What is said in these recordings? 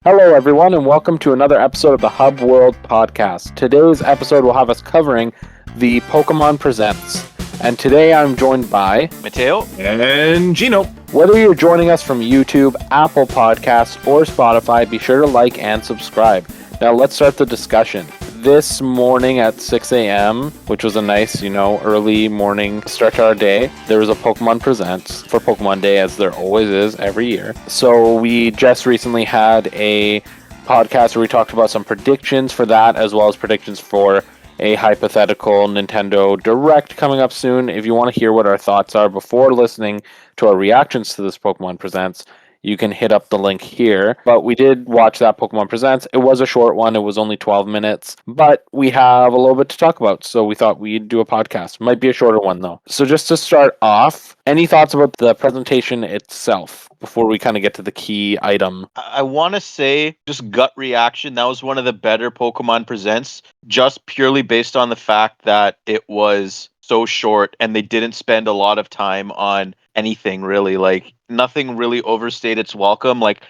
Hello, everyone, and welcome to another episode of the Hub World Podcast. Today's episode will have us covering the Pokémon Presents. And today I'm joined by Matteo and Gino. Whether you're joining us from YouTube, Apple Podcasts, or Spotify, be sure to like and subscribe. Now let's start the discussion. This morning at 6 a.m., which was a nice, early morning start to our day, there was a Pokemon Presents for Pokemon Day, as there always is every year. So we just recently had a podcast where we talked about some predictions for that, as well as predictions for a hypothetical Nintendo Direct coming up soon. If you want to hear what our thoughts are before listening to our reactions to this Pokemon Presents, you can hit up the link here. But we did watch that Pokemon Presents. It was a short one. It was only 12 minutes. But we have a little bit to talk about, so we thought we'd do a podcast. Might be a shorter one, though. So just to start off, any thoughts about the presentation itself before we kind of get to the key item? I want to say, just gut reaction, that was one of the better Pokemon Presents, just purely based on the fact that it was so short and they didn't spend a lot of time on anything really. Like, nothing really overstayed its welcome. Like,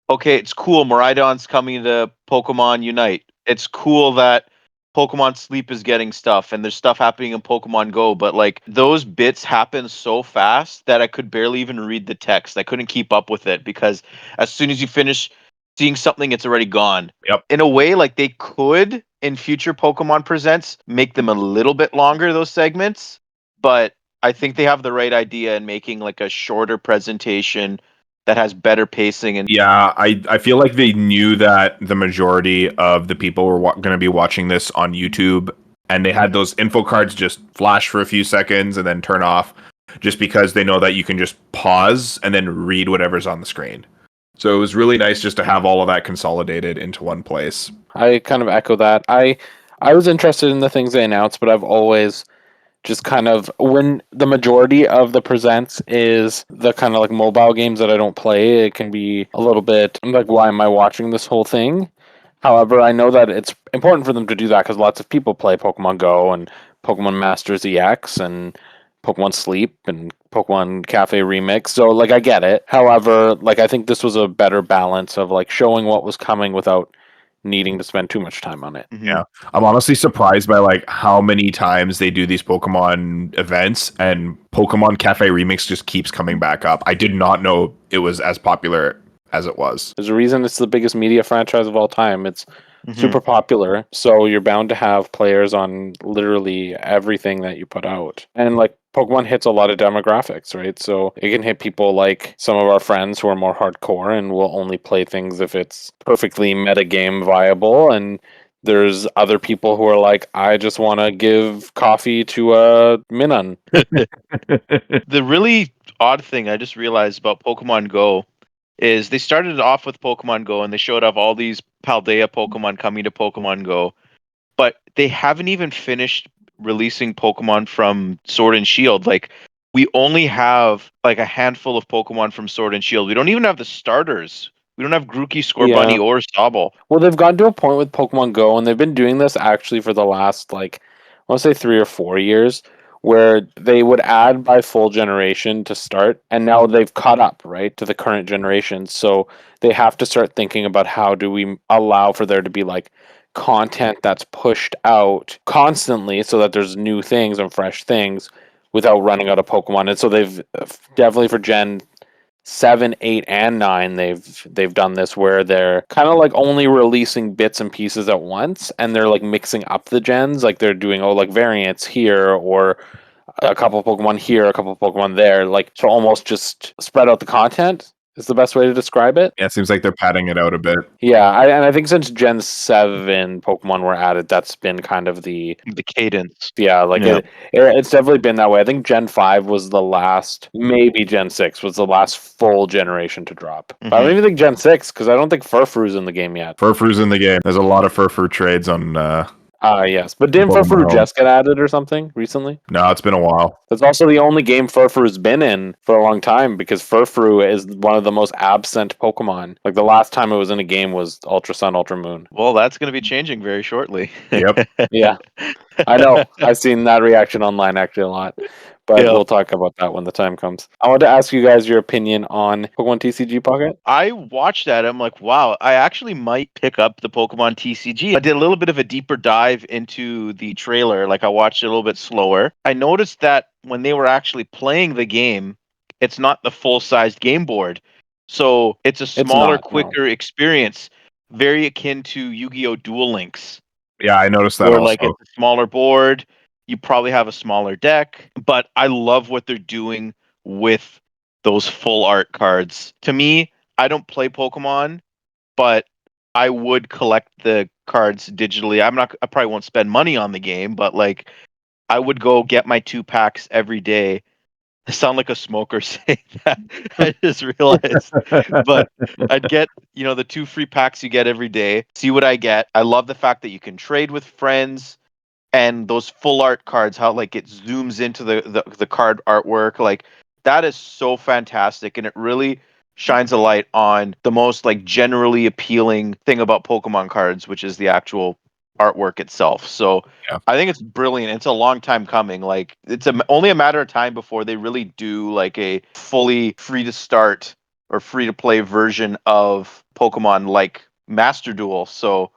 okay, it's cool, Miraidon's coming to Pokemon Unite. It's cool that Pokemon Sleep is getting stuff and there's stuff happening in Pokemon Go, but like those bits happen so fast that I could barely even read the text. I couldn't keep up with it because as soon as you finish seeing something, it's already gone. Yep. In a way, like they could in future Pokemon Presents make them a little bit longer, those segments, but I think they have the right idea in making like a shorter presentation that has better pacing. And Yeah, I feel like they knew that the majority of the people were going to be watching this on YouTube, and they had those info cards just flash for a few seconds and then turn off, just because they know that you can just pause and then read whatever's on the screen. So it was really nice just to have all of that consolidated into one place. I kind of echo that. I was interested in the things they announced, but I've always just kind of, when the majority of the presents is the kind of like mobile games that I don't play, it can be a little bit like, why am I watching this whole thing? However, I know that it's important for them to do that because lots of people play Pokemon Go and Pokemon Masters EX and Pokemon Sleep and Pokemon Cafe Remix. So, like, I get it. However, like, I think this was a better balance of like showing what was coming without needing to spend too much time on it. Yeah, I'm honestly surprised by like how many times they do these Pokemon events, and Pokemon Cafe Remix just keeps coming back up. I did not know it was as popular as it was. There's a reason it's the biggest media franchise of all time. It's super popular, so you're bound to have players on literally everything that you put out. And like Pokemon hits a lot of demographics, right? So it can hit people like some of our friends who are more hardcore and will only play things if it's perfectly metagame viable. And there's other people who are like, I just want to give coffee to a Minun. The really odd thing I just realized about Pokemon Go is they started off with Pokemon Go and they showed off all these Paldea Pokemon coming to Pokemon Go, but they haven't even finished releasing Pokemon from Sword and Shield. Like, we only have like a handful of Pokemon from Sword and Shield. We don't even have the starters. We don't have Grookey, Scorbunny, or Sobble. Well, they've gotten to a point with Pokemon Go, and they've been doing this actually for the last, like, I want to say 3 or 4 years, where they would add by full generation to start, and now they've caught up, right, to the current generation. So they have to start thinking about how do we allow for there to be, like, content that's pushed out constantly so that there's new things and fresh things without running out of Pokemon. And so they've definitely for Gen 7, 8, and 9, they've done this where they're kind of like only releasing bits and pieces at once, and they're like mixing up the gens. Like they're doing like variants here, or a couple Pokemon here, a couple Pokemon there, like to almost just spread out the content is the best way to describe it. Yeah, it seems like they're padding it out a bit. Yeah, and I think since Gen 7 Pokemon were added, that's been kind of the cadence. Yeah, like it's definitely been that way. I think Gen 5 was the last, maybe Gen 6 was the last full generation to drop. But I don't even think Gen 6, because I don't think Furfru's in the game yet. Furfru's in the game. There's a lot of Furfru trades on... yes. But didn't Furfru just get added or something recently? No, it's been a while. That's also the only game Furfru's been in for a long time, because Furfru is one of the most absent Pokemon. Like the last time it was in a game was Ultra Sun, Ultra Moon. Well, that's going to be changing very shortly. Yep. Yeah. I know. I've seen that reaction online actually a lot. but Yeah. we'll talk about that when the time comes. I want to ask you guys your opinion on Pokemon TCG Pocket. I watched that. I'm like, wow, I actually might pick up the Pokemon TCG. I did a little bit of a deeper dive into the trailer. Like, I watched it a little bit slower. I noticed that when they were actually playing the game, it's not the full-sized game board. So it's a It's smaller, not, no. quicker experience, very akin to Yu-Gi-Oh! Duel Links, Yeah, I noticed that where like also. it's a smaller board. You probably have a smaller deck, but I love what they're doing with those full art cards. To me, I don't play Pokemon, but I would collect the cards digitally. I probably won't spend money on the game, but like I would go get my 2 packs every day. I sound like a smoker saying that. I just realized. But I'd get, the 2 free packs you get every day, see what I get. I love the fact that you can trade with friends and those full art cards, how like it zooms into the card artwork. Like that is so fantastic, and it really shines a light on the most like generally appealing thing about Pokemon cards, which is the actual artwork itself. So Yeah. I think it's brilliant. It's a long time coming. Like it's only a matter of time before they really do like a fully free to start or free to play version of Pokemon like Master Duel. So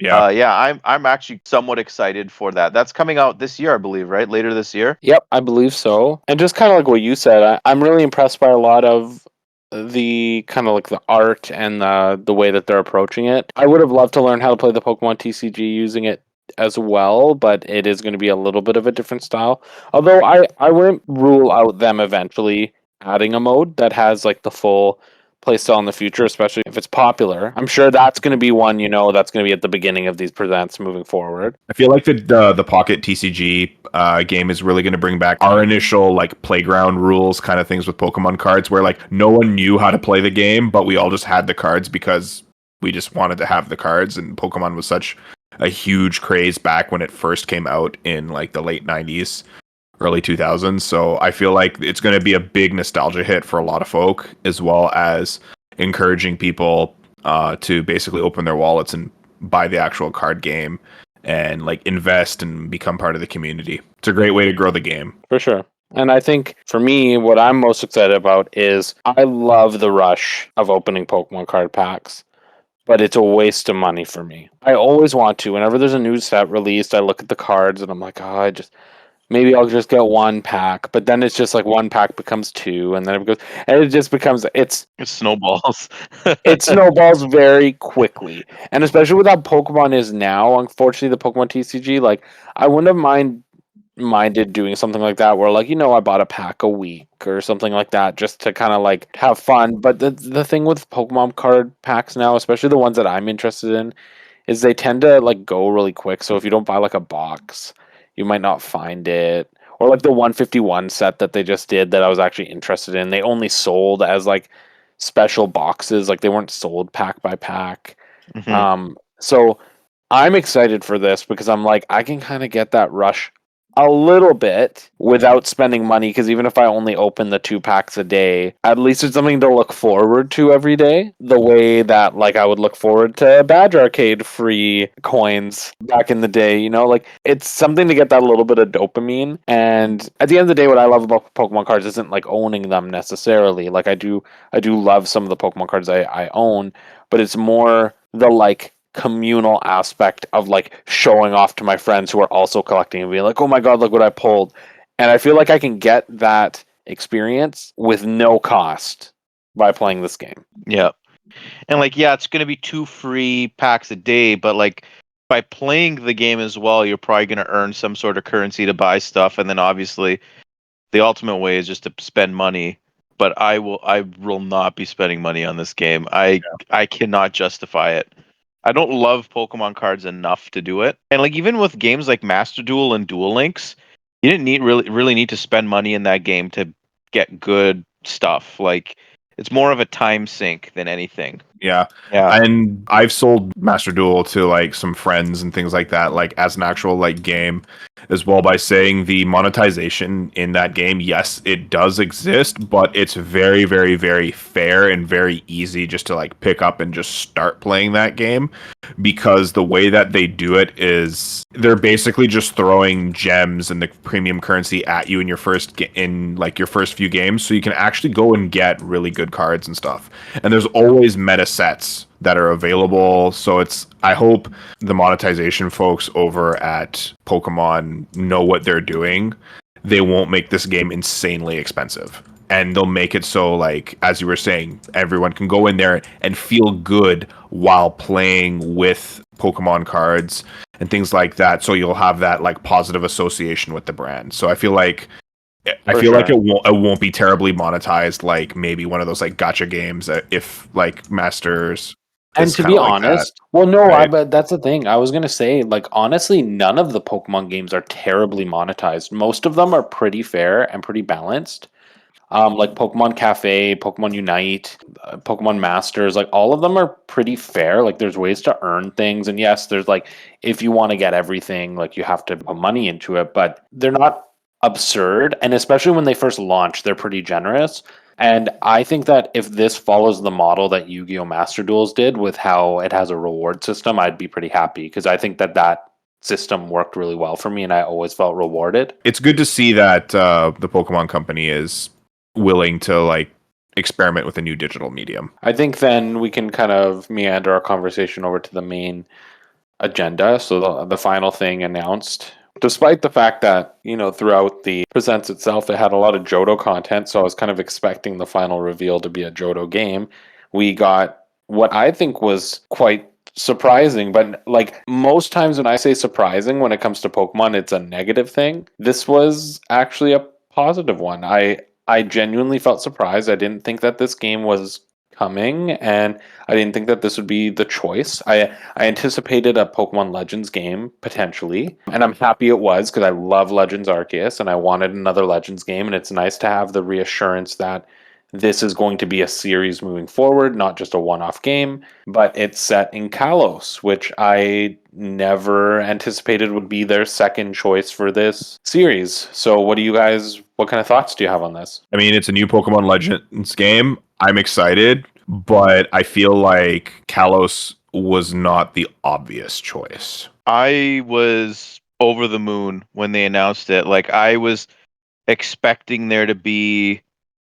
Yeah. yeah, I'm actually somewhat excited for that. That's coming out this year, I believe, right? Later this year. Yep, I believe so. And just kind of like what you said, I'm really impressed by a lot of the kind of like the art and the way that they're approaching it. I would have loved to learn how to play the Pokemon TCG using it as well, but it is going to be a little bit of a different style. Although I wouldn't rule out them eventually adding a mode that has like the full playstyle in the future, especially if it's popular. I'm sure that's going to be one, that's going to be at the beginning of these presents moving forward. I feel like the Pocket TCG game is really going to bring back our initial like playground rules kind of things with Pokemon cards, where like no one knew how to play the game, but we all just had the cards because we just wanted to have the cards, and Pokemon was such a huge craze back when it first came out in like the late 90s, early 2000s. So I feel like it's going to be a big nostalgia hit for a lot of folk, as well as encouraging people to basically open their wallets and buy the actual card game and like invest and become part of the community. It's a great way to grow the game. For sure. And I think for me, what I'm most excited about is I love the rush of opening Pokemon card packs, but it's a waste of money for me. I always want to. Whenever there's a new set released, I look at the cards and I'm like, oh, maybe I'll just get 1 pack. But then it's just like 1 pack becomes 2, and then it goes, and it just becomes, It snowballs. it snowballs very quickly. And especially with how Pokemon is now, unfortunately, the Pokemon TCG, like, I wouldn't have minded doing something like that where like I bought a pack a week or something like that just to kind of like have fun. But the thing with Pokemon card packs now, especially the ones that I'm interested in, is they tend to like go really quick. So if you don't buy like a box, you might not find it. Or like the 151 set that they just did that I was actually interested in, they only sold as like special boxes, like they weren't sold pack by pack. Mhm. So I'm excited for this because I'm like, I can kind of get that rush a little bit without spending money. Because even if I only open the 2 packs a day, at least it's something to look forward to every day. The way that like I would look forward to Badge Arcade free coins back in the day, like it's something to get that little bit of dopamine. And at the end of the day, what I love about Pokemon cards isn't like owning them necessarily. Like I do love some of the Pokemon cards I own, but it's more the like communal aspect of like showing off to my friends who are also collecting and being like, oh my god, look what I pulled. And I feel like I can get that experience with no cost by playing this game. Yeah. And like, yeah, it's going to be 2 free packs a day, but like by playing the game as well, you're probably going to earn some sort of currency to buy stuff. And then obviously the ultimate way is just to spend money. But I will not be spending money on this game. I cannot justify it. I don't love Pokemon cards enough to do it. And like even with games like Master Duel and Duel Links, you didn't really need to spend money in that game to get good stuff. Like it's more of a time sink than anything. Yeah. Yeah. And I've sold Master Duel to like some friends and things like that, like as an actual like game as well, by saying the monetization in that game, yes, it does exist, but it's very, very, very fair and very easy just to like pick up and just start playing that game, because the way that they do it is they're basically just throwing gems and the premium currency at you in your in like your first few games, so you can actually go and get really good cards and stuff. And there's always meta sets that are available, so I hope the monetization folks over at Pokemon know what they're doing. They won't make this game insanely expensive, and they'll make it so, like as you were saying, everyone can go in there and feel good while playing with Pokemon cards and things like that, so you'll have that like positive association with the brand. So I feel like it won't be terribly monetized like maybe one of those like gacha games, if like Masters And is to kind be of like that, honest, well, no, right? but that's the thing. I was gonna say, like, honestly, none of the Pokemon games are terribly monetized. Most of them are pretty fair and pretty balanced. Like Pokemon Cafe, Pokemon Unite, Pokemon Masters, like all of them are pretty fair. Like there's ways to earn things, and yes, there's like if you want to get everything, like you have to put money into it, but they're not absurd. And especially when they first launch, they're pretty generous. And I think that if this follows the model that Yu-Gi-Oh! Master Duels did with how it has a reward system, I'd be pretty happy because I think that that system worked really well for me and I always felt rewarded. It's good to see that the Pokemon Company is willing to like experiment with a new digital medium. I think then we can kind of meander our conversation over to the main agenda. So the final thing announced, despite the fact that, you know, throughout the presents itself, it had a lot of Johto content. So I was kind of expecting the final reveal to be a Johto game. We got what I think was quite surprising, but like most times when I say surprising when it comes to Pokemon, it's a negative thing. This was actually a positive one. I genuinely felt surprised. I didn't think that this game was coming, and I didn't think that this would be the choice. I anticipated a Pokemon Legends game potentially, and I'm happy it was because I love Legends Arceus and I wanted another Legends game, and it's nice to have the reassurance that this is going to be a series moving forward, not just a one-off game, but it's set in Kalos, which I never anticipated would be their second choice for this series. So what kind of thoughts do you have on this? I mean, it's a new Pokemon Legends game. I'm excited, but I feel like Kalos was not the obvious choice. I was over the moon when they announced it. Like I was expecting there to be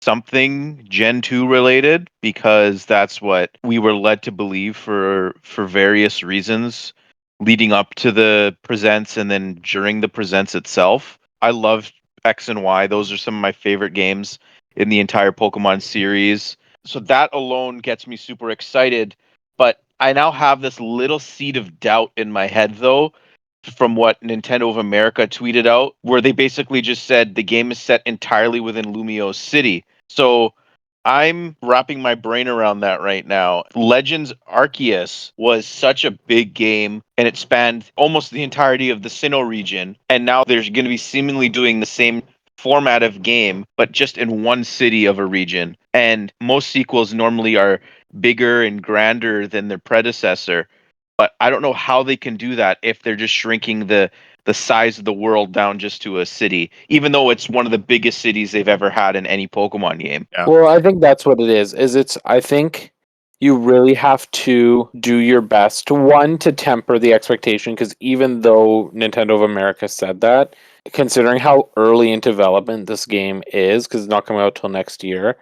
something Gen 2 related because that's what we were led to believe for various reasons leading up to the presents and then during the presents itself. I loved X and Y. Those are some of my favorite games in the entire Pokemon series. So that alone gets me super excited, but I now have this little seed of doubt in my head though from what Nintendo of America tweeted out, where they basically just said the game is set entirely within Lumio City. So I'm wrapping my brain around that right now. Legends Arceus was such a big game and it spanned almost the entirety of the Sinnoh region. And now they're going to be seemingly doing the same format of game, but just in one city of a region. And most sequels normally are bigger and grander than their predecessor, but I don't know how they can do that if they're just shrinking the size of the world down just to a city, even though it's one of the biggest cities they've ever had in any Pokemon game. Yeah. Well, I think that's what it is. I think you really have to do your best to temper the expectation because even though Nintendo of America said that, considering how early in development this game is, because it's not coming out till next year,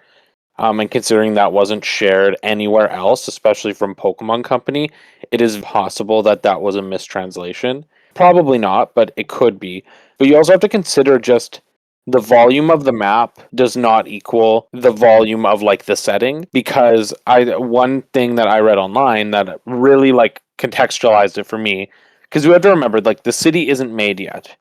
and considering that wasn't shared anywhere else, especially from Pokemon Company, it is possible that that was a mistranslation. Probably not, but it could be. But you also have to consider just the volume of the map does not equal the volume of like the setting because one thing that I read online that really like contextualized it for me because you have to remember like the city isn't made yet.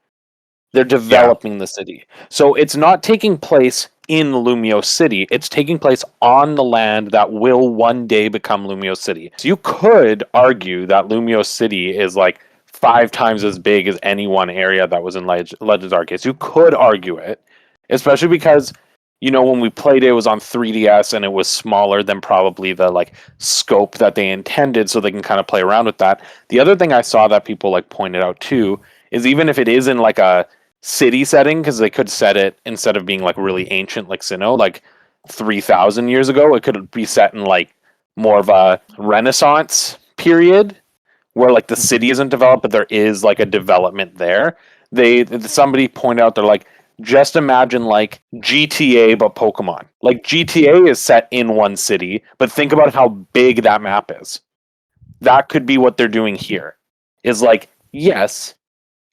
They're Yeah. developing the city. So it's not taking place in Lumio City. It's taking place on the land that will one day become Lumio City. So you could argue that Lumio City is like 5 times as big as any one area that was in Legends Arceus. You could argue it, especially because when we played it was on 3DS and it was smaller than probably the like scope that they intended, so they can kind of play around with that. The other thing I saw that people like pointed out too is even if it is in like a city setting, because they could set it instead of being like really ancient like Sinnoh, like 3,000 years ago, it could be set in like more of a Renaissance period where like the city isn't developed, but there is like a development there. Somebody pointed out they're like, just imagine like GTA but Pokemon. Like GTA is set in one city, but think about how big that map is. That could be what they're doing here. Is like, yes,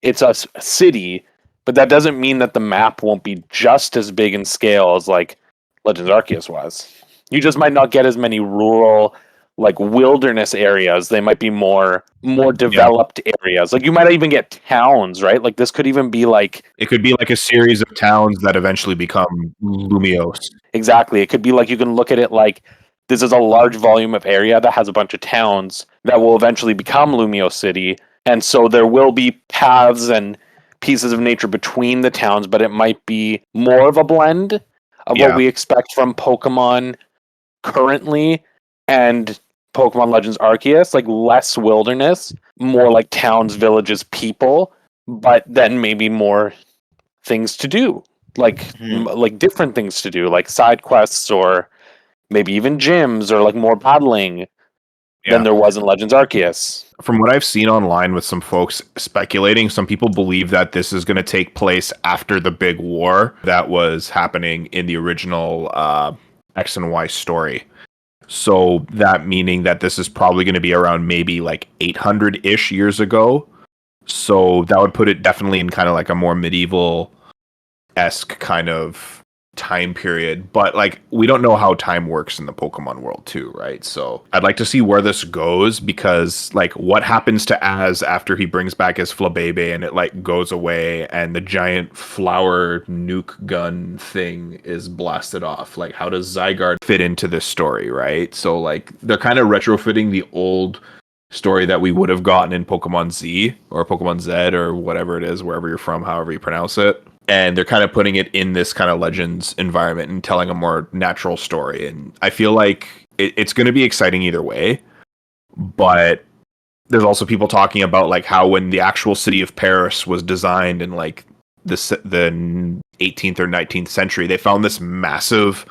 it's a city, but that doesn't mean that the map won't be just as big in scale as like Legends Arceus was. You just might not get as many rural, like wilderness areas. They might be more Yeah. developed areas. Like you might even get towns, right? Like this could even be like It could be like a series of towns that eventually become Lumiose. exactly. It could be like you can look at it like this is a large volume of area that has a bunch of towns that will eventually become Lumio City, and so there will be paths and pieces of nature between the towns, but it might be more of a blend of what Yeah. we expect from Pokemon currently and Pokemon Legends Arceus, like less wilderness, more like towns, villages, people, but then maybe more things to do, like like different things to do, like side quests or maybe even gyms or like more battling than Yeah. there was in Legends Arceus. From what I've seen online with some folks speculating, some people believe that this is going to take place after the big war that was happening in the original X and Y story. So that meaning that this is probably going to be around maybe like 800-ish years ago. So that would put it definitely in kind of like a more medieval-esque kind of time period. But like we don't know how time works in the Pokemon world too, right? So I'd like to see where this goes, because like what happens to Az after he brings back his Flabébé and it like goes away and the giant flower nuke gun thing is blasted off. Like how does Zygarde fit into this story, right? So like they're kind of retrofitting the old story that we would have gotten in Pokemon Z or Pokemon Z or whatever it is, wherever you're from, however you pronounce it. And they're kind of putting it in this kind of Legends environment and telling a more natural story. And I feel like it's going to be exciting either way. But there's also people talking about like how when the actual city of Paris was designed in like the 18th or 19th century, they found this massive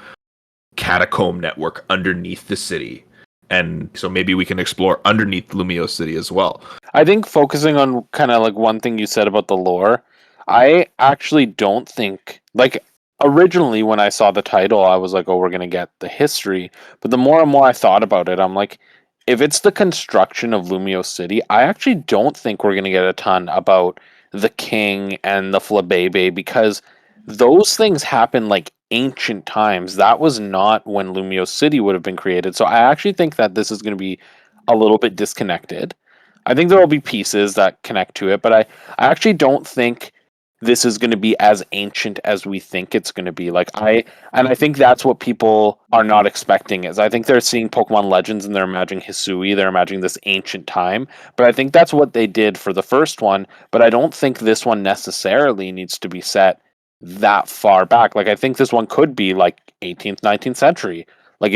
catacomb network underneath the city. And so maybe we can explore underneath Lumio City as well. I think focusing on kind of like one thing you said about the lore, I actually don't think like originally when I saw the title, I was like, oh, we're gonna get the history. But the more and more I thought about it, I'm like, if it's the construction of Lumio City, I actually don't think we're gonna get a ton about the king and the Flabébé, because those things happen like ancient times. That was not when Lumio City would have been created. So I actually think that this is going to be a little bit disconnected. I think there will be pieces that connect to it, but I actually don't think this is going to be as ancient as we think it's going to be. I think that's what people are not expecting. Is I think they're seeing Pokemon Legends and they're imagining Hisui, they're imagining this ancient time, but I think that's what they did for the first one. But I don't think this one necessarily needs to be set that far back. Like I think this one could be like 18th, 19th century, like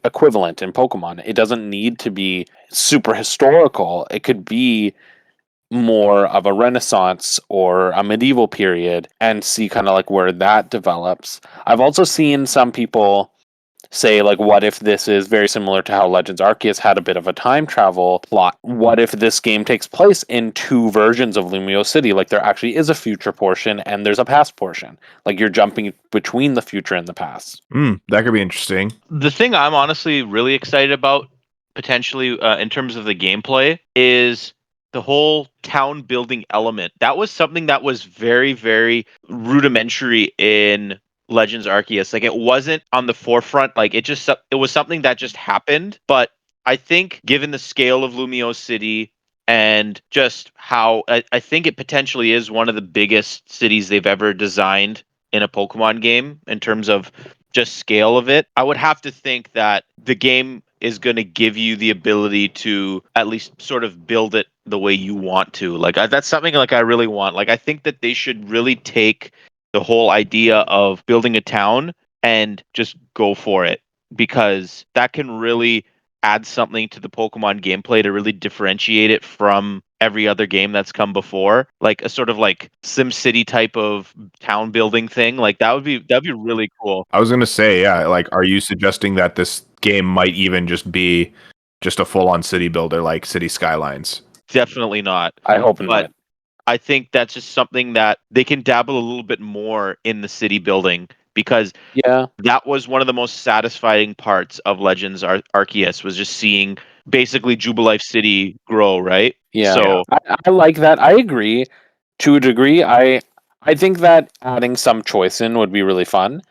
equivalent in Pokemon. It doesn't need to be super historical. It could be more of a Renaissance or a medieval period and see kind of like where that develops. I've also seen some people say like, what if this is very similar to how Legends Arceus had a bit of a time travel plot? What if this game takes place in two versions of Lumio City? Like there actually is a future portion and there's a past portion. Like you're jumping between the future and the past. That could be interesting. The thing I'm honestly really excited about, potentially in terms of the gameplay, is the whole town building element. That was something that was very, very rudimentary in Legends Arceus. Like it wasn't on the forefront. Like it was something that just happened. But I think given the scale of Lumio City and just how I think it potentially is one of the biggest cities they've ever designed in a Pokemon game in terms of just scale of it, I would have to think that the game is going to give you the ability to at least sort of build it the way you want to. Like that's something like I really want. Like I think that they should really take the whole idea of building a town and just go for it, because that can really add something to the Pokemon gameplay to really differentiate it from every other game that's come before, like a sort of like SimCity type of town building thing. Like that'd be really cool. I was gonna say, yeah, like, are you suggesting that this game might even just be just a full-on city builder, like City Skylines? Definitely not. I hope But not. I think that's just something that they can dabble a little bit more in the city building, because Yeah. that was one of the most satisfying parts of Legends Arceus, was just seeing basically Jubilife City grow, right? Yeah, So I like that. I agree to a degree. I think that adding some choice in would be really fun.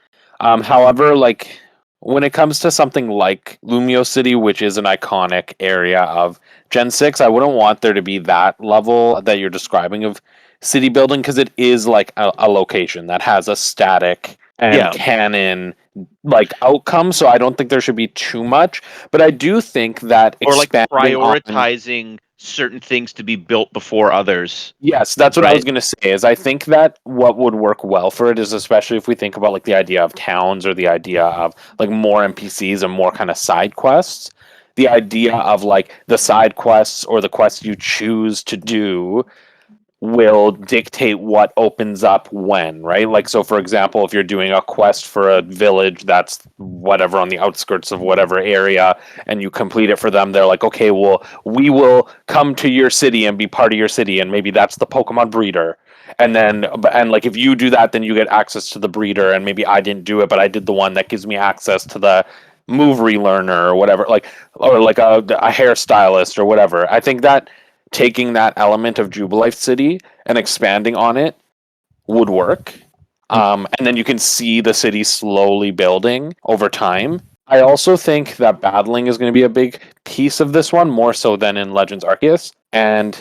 However, like when it comes to something like Lumio City, which is an iconic area of Gen 6, I wouldn't want there to be that level that you're describing of city building, because it is like a location that has a static and yeah, canon like outcome. So I don't think there should be too much. But I do think that or like expanding on. prioritizing certain things to be built before others, Yes, that's what I was right? going to say. Is I think that what would work well for it is, especially if we think about like the idea of towns or the idea of like more NPCs and more kind of side quests. The idea of like the side quests or the quests you choose to do will dictate what opens up when, right? Like, so for example, if you're doing a quest for a village that's whatever on the outskirts of whatever area and you complete it for them, they're like, okay, well, we will come to your city and be part of your city, and maybe that's the Pokemon breeder. And like if you do that, then you get access to the breeder, and maybe I didn't do it, but I did the one that gives me access to the move relearner or whatever, like, or like a hairstylist or whatever. I think that taking that element of Jubilife City and expanding on it would work. And then you can see the city slowly building over time. I also think that battling is going to be a big piece of this one, more so than in Legends Arceus. And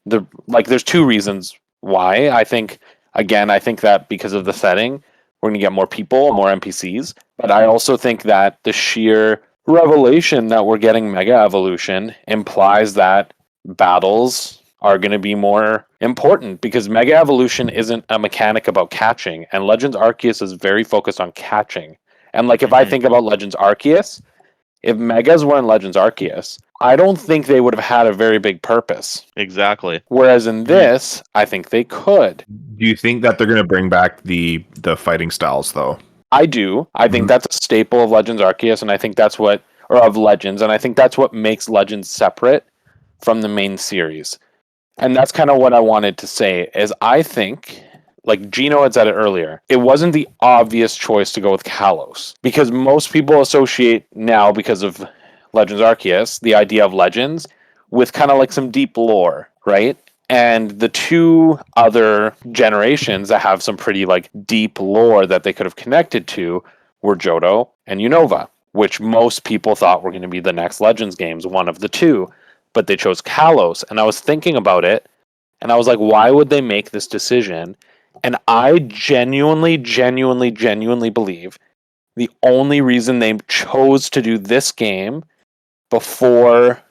there's two reasons why. I think, again, I think that because of the setting, we're going to get more people, more NPCs. But I also think that the sheer revelation that we're getting Mega Evolution implies that battles are going to be more important, because Mega Evolution isn't a mechanic about catching, and Legends Arceus is very focused on catching. And like if I Hmm. think about Legends Arceus, if Megas were in Legends Arceus, I don't think they would have had a very big purpose. Exactly. Whereas in Mhm. this, I think they could. Do you think that they're gonna bring back the fighting styles though? I do. I think Mhm. that's a staple of Legends Arceus, and I think that's what, or of Legends, and I think that's what makes Legends separate from the main series. And that's kind of what I wanted to say is I think, like Gino had said it earlier, it wasn't the obvious choice to go with Kalos, because most people associate now, because of Legends Arceus, the idea of Legends with kind of like some deep lore, right? And the two other generations that have some pretty like deep lore that they could have connected to were Johto and Unova, which most people thought were going to be the next Legends games, one of the two, but they chose Kalos. And I was thinking about it, and I was like, why would they make this decision? And I genuinely believe the only reason they chose to do this game before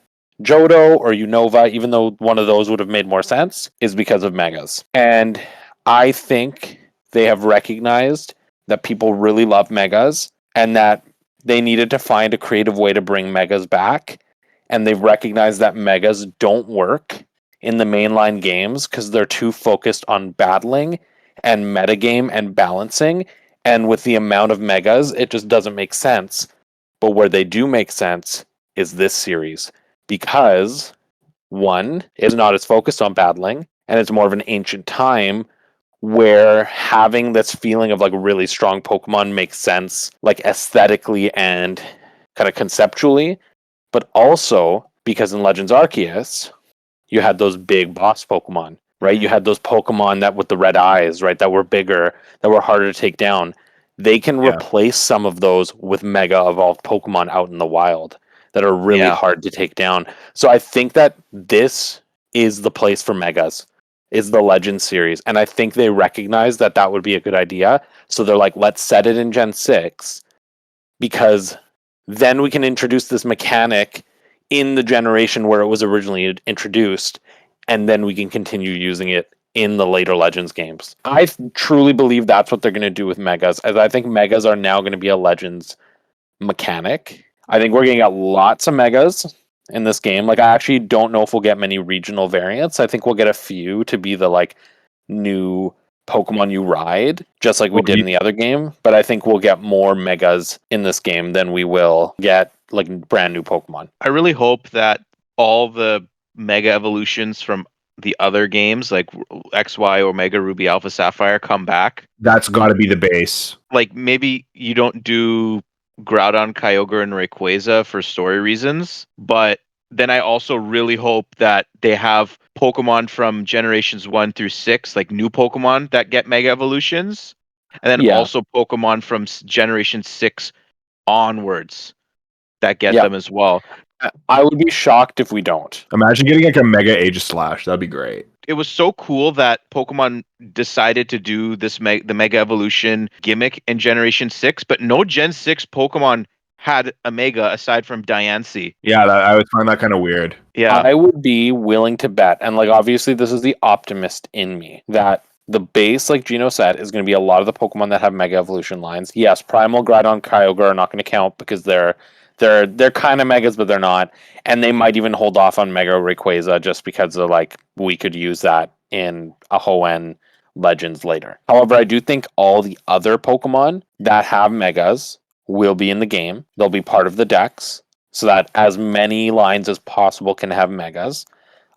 Johto or Unova, even though one of those would have made more sense, is because of Megas. And I think they have recognized that people really love Megas and that they needed to find a creative way to bring Megas back. And they've recognized that Megas don't work in the mainline games because they're too focused on battling and metagame and balancing. And with the amount of Megas, it just doesn't make sense. But where they do make sense is this series, because one is not as focused on battling and it's more of an ancient time where having this feeling of like really strong Pokemon makes sense, like aesthetically and kind of conceptually, but also because in Legends Arceus, you had those big boss Pokemon, right? You Hmm. had those Pokemon that with the red eyes, right, that were bigger, that were harder to take down. They can Yeah. replace some of those with mega evolved Pokemon out in the wild that are really Yeah. hard to take down. So I think that this is the place for megas, is the Legend series. And I think they recognize that that would be a good idea. So they're like, let's set it in Gen 6, because then we can introduce this mechanic in the generation where it was originally introduced, and then we can continue using it in the later Legends games. I truly believe that's what they're going to do with Megas, as I think Megas are now going to be a Legends mechanic. I think we're going to get lots of Megas in this game. Like, I actually don't know if we'll get many regional variants. I think we'll get a few to be the, like, new Pokemon you ride, just like we did in the other game. But I think we'll get more Megas in this game than we will get, like, brand new Pokemon. I really hope that all the Mega Evolutions from the other games, like XY, Omega, Ruby, Alpha, Sapphire, come back. That's got to be the base. Like, maybe you don't do Groudon, Kyogre, and Rayquaza for story reasons, but then I also really hope that they have Pokemon from generations 1 through 6, like new Pokemon that get Mega Evolutions, and then also Pokemon from generation 6 onwards that get them as well. I would be shocked if we don't. Imagine getting like a Mega Aegislash. That'd be great. It was so cool that Pokemon decided to do this the Mega Evolution gimmick in Generation 6, but no Gen 6 Pokemon had a Mega aside from Diancie. Yeah, I would find that kind of weird. Yeah. I would be willing to bet, and like obviously this is the optimist in me, that the base, like Gino said, is going to be a lot of the Pokemon that have Mega Evolution lines. Yes, Primal, Groudon, Kyogre are not going to count because they're kind of Megas, but they're not. And they might even hold off on Mega Rayquaza just because they're like, we could use that in a Hoenn Legends later. However, I do think all the other Pokemon that have Megas will be in the game. They'll be part of the decks so that as many lines as possible can have Megas.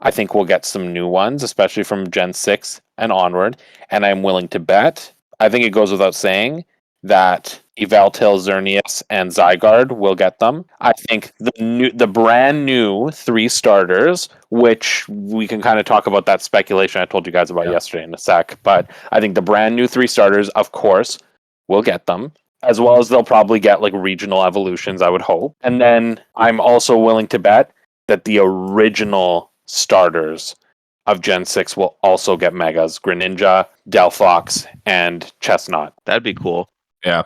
I think we'll get some new ones, especially from Gen 6 and onward. And I'm willing to bet, I think it goes without saying, that Yveltal, Xerneas, and Zygarde will get them. I think the brand new 3 starters, which we can kind of talk about that speculation I told you guys about yesterday in a sec, but I think the brand new 3 starters, of course, will get them, as well as they'll probably get like regional evolutions, I would hope. And then I'm also willing to bet that the original starters of Gen 6 will also get Megas. Greninja, Delphox, and Chestnut. That'd be cool. Yeah.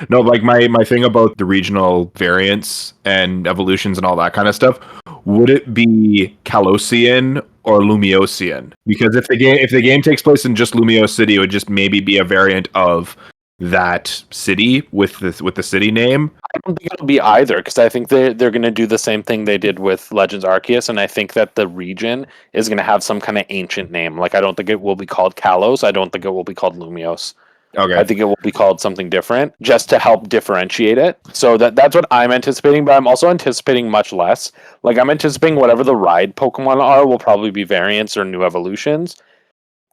No, like my thing about the regional variants and evolutions and all that kind of stuff, would it be Kalosian or Lumiosian? Because if the game takes place in just Lumiose City, it would just maybe be a variant of that city with the city name. I don't think it'll be either, because I think they're going to do the same thing they did with Legends Arceus, and I think that the region is going to have some kind of ancient name. Like, I don't think it will be called Kalos. I don't think it will be called Lumiose. Okay. I think it will be called something different, just to help differentiate it. So that's what I'm anticipating, but I'm also anticipating much less. Like, I'm anticipating whatever the ride Pokemon are will probably be variants or new evolutions.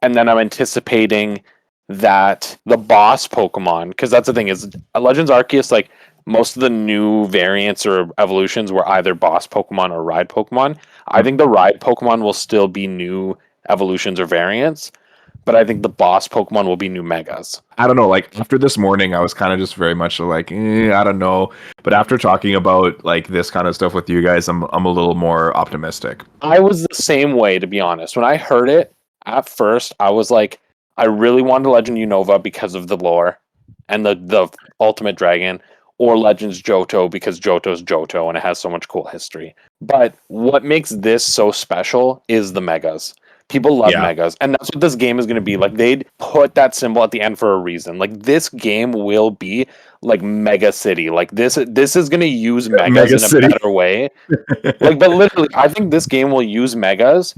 And then I'm anticipating that the boss Pokemon, because that's the thing, is Legends Arceus, like, most of the new variants or evolutions were either boss Pokemon or ride Pokemon. I think the ride Pokemon will still be new evolutions or variants, but I think the boss Pokemon will be new Megas. I don't know, like after this morning, I was kind of just very much like, I don't know. But after talking about like this kind of stuff with you guys, I'm a little more optimistic. I was the same way, to be honest. When I heard it, at first, I was like, I really wanted Legend Unova because of the lore and the Ultimate Dragon, or Legends Johto because Johto's Johto and it has so much cool history. But what makes this so special is the Megas. People love Megas, and that's what this game is going to be. Like, they'd put that symbol at the end for a reason. Like, this game will be like Mega City. Like, this is going to use Megas in a better way. Like, but literally, I think this game will use Megas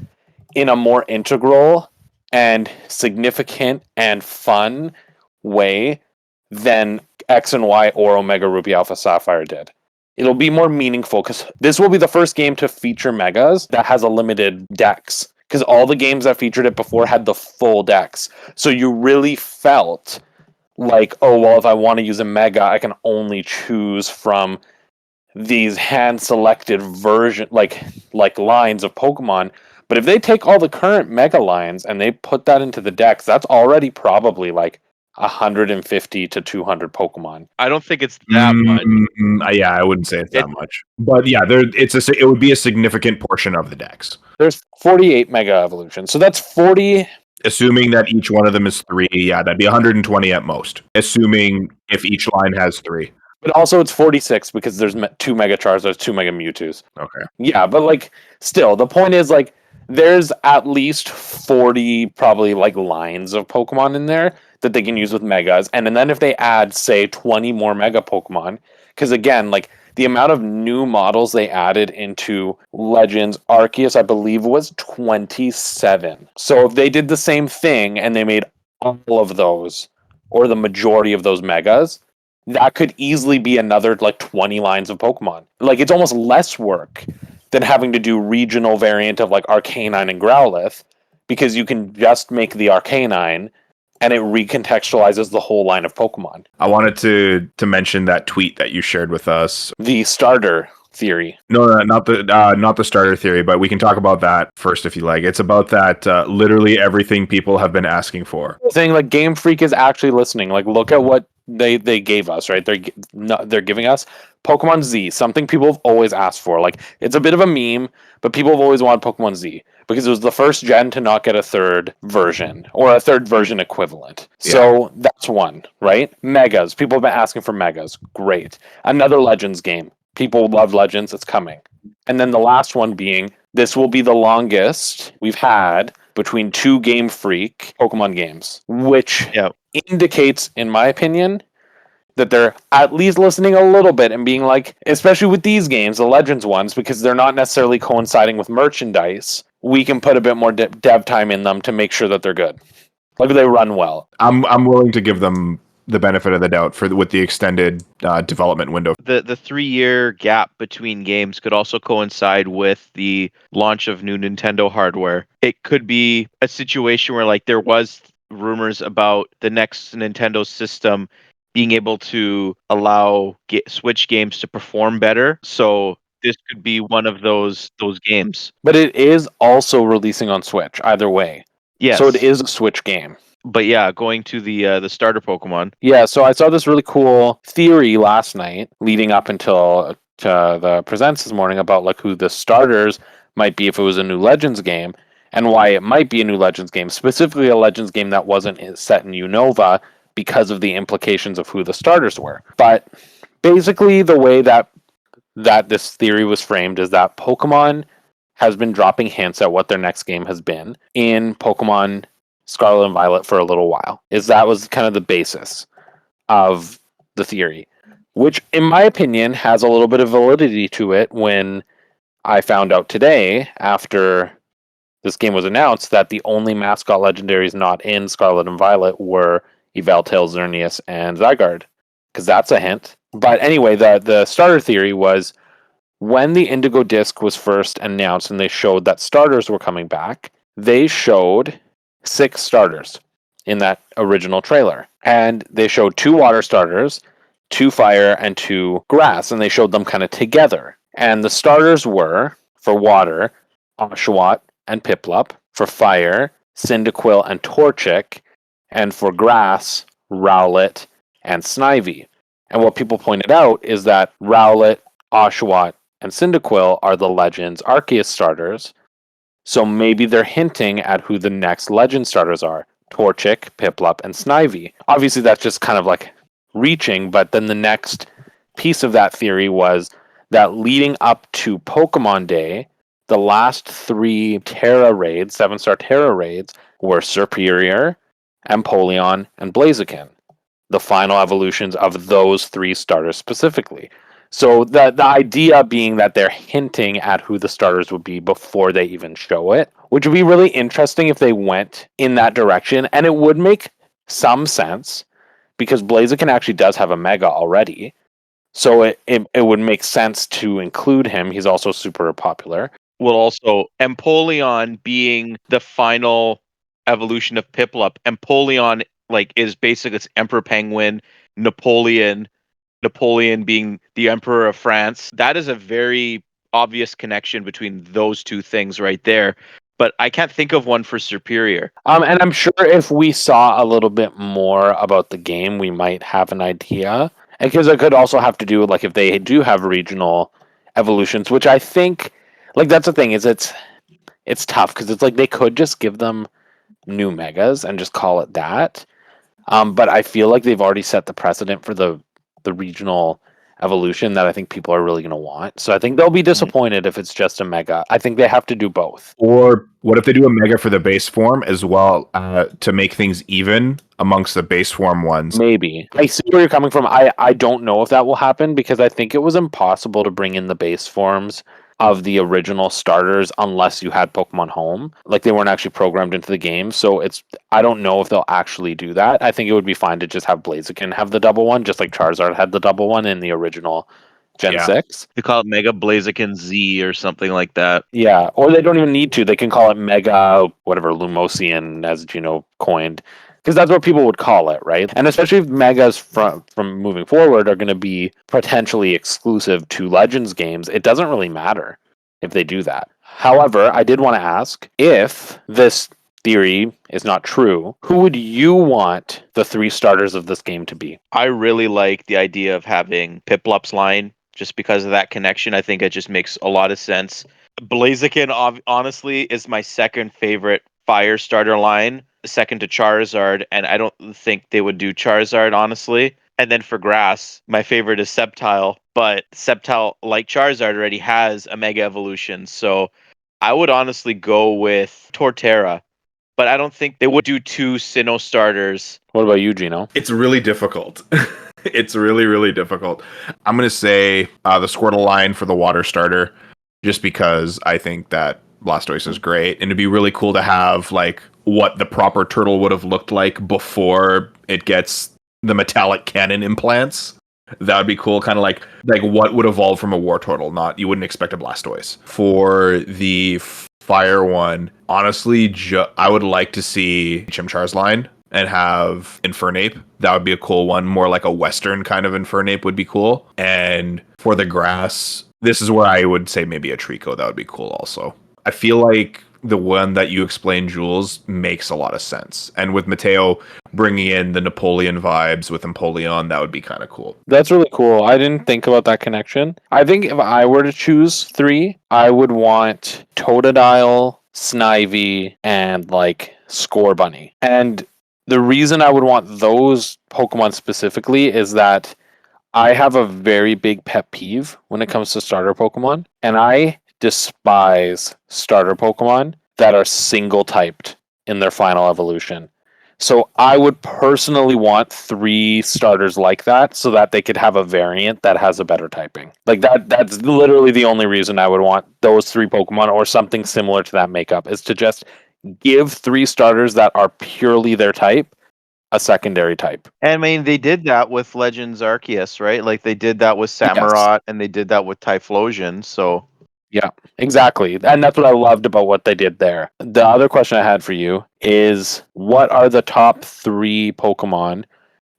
in a more integral and significant and fun way than X and Y or Omega Ruby Alpha Sapphire did. It'll be more meaningful because this will be the first game to feature Megas that has a limited dex. Because all the games that featured it before had the full dex. So you really felt like, oh, well, if I want to use a Mega, I can only choose from these hand-selected version, like lines of Pokemon. But if they take all the current Mega lines and they put that into the dex, that's already probably like 150 to 200 Pokemon. I don't think it's that much. Yeah, I wouldn't say it's that much. But yeah, it would be a significant portion of the dex. There's 48 Mega Evolutions. So that's 40. Assuming that each one of them is 3, yeah, that'd be 120 at most. Assuming if each line has 3. But also it's 46 because there's 2 Mega Charizards, 2 Mega Mewtwo's. Okay. Yeah, but like, still, the point is, like, there's at least 40 probably like lines of Pokemon in there that they can use with Megas. And then if they add, say, 20 more Mega Pokemon, because again, like the amount of new models they added into Legends Arceus, I believe, was 27. So if they did the same thing and they made all of those, or the majority of those Megas, that could easily be another like 20 lines of Pokemon. Like it's almost less work than having to do regional variant of like Arcanine and Growlithe, because you can just make the Arcanine and it recontextualizes the whole line of Pokemon. I wanted to mention that tweet that you shared with us. The starter theory. No, not the starter theory, but we can talk about that first if you like. It's about that literally everything people have been asking for. Saying like Game Freak is actually listening. Like look at what they gave us, right? They're giving us Pokemon Z, something people have always asked for. Like it's a bit of a meme, but people have always wanted Pokemon Z because it was the first gen to not get a third version or a third version equivalent. Yeah. So that's one, right? Megas. People have been asking for Megas. Great. Another Legends game. People love Legends. It's coming. And then the last one being, this will be the longest we've had between two Game Freak Pokemon games, which indicates, in my opinion, that they're at least listening a little bit and being like, especially with these games, the Legends ones, because they're not necessarily coinciding with merchandise, we can put a bit more dev time in them to make sure that they're good. Like they run well. I'm willing to give them the benefit of the doubt with the extended development window. The 3-year gap between games could also coincide with the launch of new Nintendo hardware. It could be a situation where like there was rumors about the next Nintendo system being able to allow Switch games to perform better. So this could be one of those games. But it is also releasing on Switch either way. Yes. So it is a Switch game. But yeah, going to the starter Pokemon. Yeah, so I saw this really cool theory last night leading up until the Presents this morning about like who the starters might be if it was a new Legends game and why it might be a new Legends game, specifically a Legends game that wasn't set in Unova because of the implications of who the starters were. But basically the way that this theory was framed is that Pokemon has been dropping hints at what their next game has been in Pokemon Scarlet and Violet for a little while. That was kind of the basis of the theory, which in my opinion has a little bit of validity to it when I found out today after this game was announced that the only mascot legendaries not in Scarlet and Violet were Yveltal, Xerneas, and Zygarde, because that's a hint. But anyway, the starter theory was when the Indigo Disc was first announced and they showed that starters were coming back, they showed 6 starters in that original trailer. And they showed 2 water starters, 2 fire, and 2 grass, and they showed them kind of together. And the starters were, for water, Oshawott and Piplup, for fire, Cyndaquil and Torchic, and for grass, Rowlet and Snivy. And what people pointed out is that Rowlet, Oshawott, and Cyndaquil are the Legends Arceus starters, so maybe they're hinting at who the next Legend starters are. Torchic, Piplup, and Snivy. Obviously, that's just kind of like reaching, but then the next piece of that theory was that leading up to Pokemon Day, the last 3 Terra raids, 7-star Terra raids, were Serperior, Empoleon, and Blaziken. The final evolutions of those 3 starters specifically. So the idea being that they're hinting at who the starters would be before they even show it, which would be really interesting if they went in that direction. And it would make some sense because Blaziken actually does have a Mega already. So it would make sense to include him. He's also super popular. Well, also, Empoleon being the final evolution of Piplup. Empoleon is basically its Emperor Penguin, Napoleon being the Emperor of France. That is a very obvious connection between those two things right there. But I can't think of one for Serperior. And I'm sure if we saw a little bit more about the game, we might have an idea. Because it could also have to do with if they do have regional evolutions, which I think that's the thing is it's tough because it's they could just give them new megas and just call it that. But I feel like they've already set the precedent for the regional evolution that I think people are really going to want. So I think they'll be disappointed if it's just a mega. I think they have to do both. Or what if they do a mega for the base form as well to make things even amongst the base form ones? Maybe. I see where you're coming from. I don't know if that will happen because I think it was impossible to bring in the base forms of the original starters unless you had Pokemon Home. Like they weren't actually programmed into the game. So I don't know if they'll actually do that. I think it would be fine to just have Blaziken have the double one, just like Charizard had the double one in the original Gen 6. They call it Mega Blaziken Z or something like that. Yeah, or they don't even need to. They can call it Mega, whatever, Lumosian, as Gino coined, because that's what people would call it, right? And especially if Megas from moving forward are going to be potentially exclusive to Legends games, it doesn't really matter if they do that. However, I did want to ask, if this theory is not true, who would you want the 3 starters of this game to be? I really like the idea of having Piplup's line just because of that connection. I think it just makes a lot of sense. Blaziken, honestly, is my second favorite fire starter line, second to Charizard, and I don't think they would do Charizard, honestly. And then for grass, my favorite is Sceptile, but Sceptile, like Charizard, already has a Mega Evolution, so I would honestly go with Torterra, but I don't think they would do 2 Sinnoh starters. What about you, Gino? It's really difficult. It's really, really difficult. I'm going to say the Squirtle line for the water starter, just because I think that Blastoise is great. And it'd be really cool to have like what the proper turtle would have looked like before it gets the metallic cannon implants. That would be cool. Kind of like what would evolve from a war turtle. Not, you wouldn't expect a Blastoise. For the fire one, honestly, I would like to see Chimchar's line and have Infernape. That would be a cool one. More like a Western kind of Infernape would be cool. And for the grass, this is where I would say maybe a Trico. That would be cool also. I feel like the one that you explained, Jules, makes a lot of sense. And with Matteo bringing in the Napoleon vibes with Empoleon, that would be kind of cool. That's really cool. I didn't think about that connection. I think if I were to choose 3, I would want Totodile, Snivy, and like Scorbunny. And the reason I would want those Pokemon specifically is that I have a very big pet peeve when it comes to starter Pokemon, and I despise starter Pokemon that are single typed in their final evolution. So I would personally want 3 starters like that so that they could have a variant that has a better typing. Like that's literally the only reason I would want those 3 Pokemon or something similar to that makeup, is to just give 3 starters that are purely their type a secondary type. And I mean, they did that with Legends Arceus, right? Like they did that with Samurott, and they did that with Typhlosion. So yeah, exactly. And that's what I loved about what they did there. The other question I had for you is, what are the top 3 Pokemon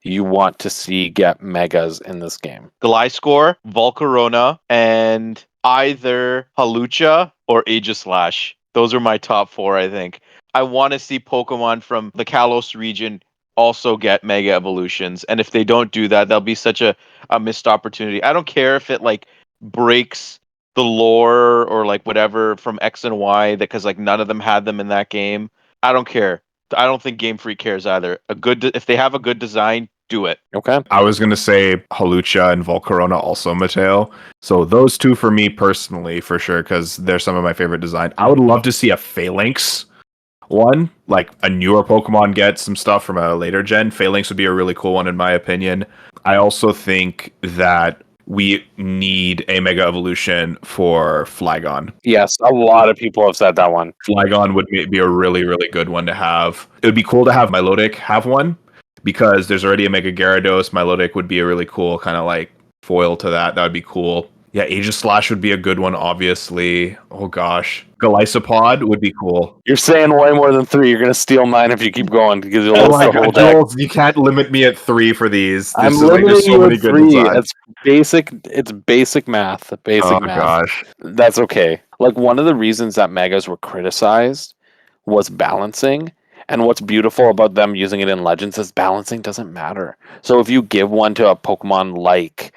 you want to see get megas in this game? Gliscor, Volcarona, and either Halucha or Aegislash. Those are my top 4, I think. I want to see Pokemon from the Kalos region also get Mega Evolutions. And if they don't do that, that'll be such a missed opportunity. I don't care if it like breaks the lore or like whatever from X and Y, that because like none of them had them in that game. I don't care. I don't think Game Freak cares either. If they have a good design, do it. Okay. I was going to say Halucha and Volcarona also, Matteo. So those 2 for me personally, for sure, because they're some of my favorite design. I would love to see a Phalanx one, like a newer Pokemon get some stuff from a later gen. Phalanx would be a really cool one in my opinion. I also think that we need a Mega Evolution for Flygon. Yes, a lot of people have said that one. Flygon would be a really, really good one to have. It would be cool to have Milotic have one, because there's already a Mega Gyarados. Milotic would be a really cool kind of like foil to that. That would be cool. Yeah, Aegislash would be a good one, obviously. Oh gosh. Golisopod would be cool. You're saying way more than 3. You're going to steal mine if you keep going, because you'll list the whole deck. Jules, you can't limit me at 3 for these. I'm limiting you at 3. It's basic math. Basic math. Gosh. That's okay. Like, one of the reasons that Megas were criticized was balancing. And what's beautiful about them using it in Legends is balancing doesn't matter. So if you give one to a Pokemon like